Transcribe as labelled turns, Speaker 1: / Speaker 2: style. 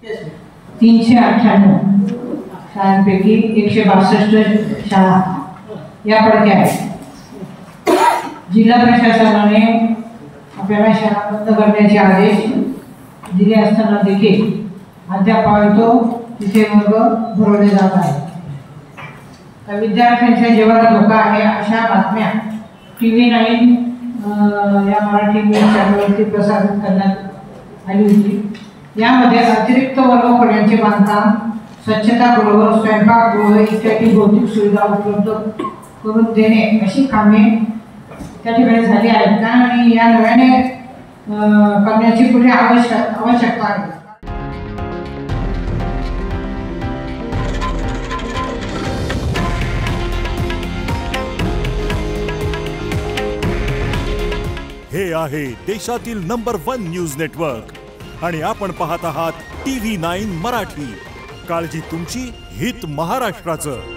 Speaker 1: 398 शाळांपैकी 162 शाळा या पडक्या आहेत। जिल्हा प्रशासनाने आपल्याला शाळा बंद करण्याचे आदेश दिले असताना देखील अद्याप तिथे वर्ग भरवले जात आहे। विद्यार्थ्यांच्या जीवाला धोका आहे अशा बातम्या TV9 या मराठी न्यूज चॅनलवरती प्रसारित करण्यात आली होती। यामध्ये अतिरिक्त वर्गखोल्यांचे बांधकाम, स्वच्छतागृह, स्वयंपाकगृह इत्यादी भौतिक सुविधा उपलब्ध करून देणे अशी कामे त्या ठिकाणी झाली आहेत आणि या नव्याने करण्याची पुढे आवश्यकता आहे।
Speaker 2: हे आहे देशातील नंबर 1 न्यूज नेटवर्क आणि आपण पाहत आहात TV9 मराठी। काळजी तुमची, हित महाराष्ट्राचं।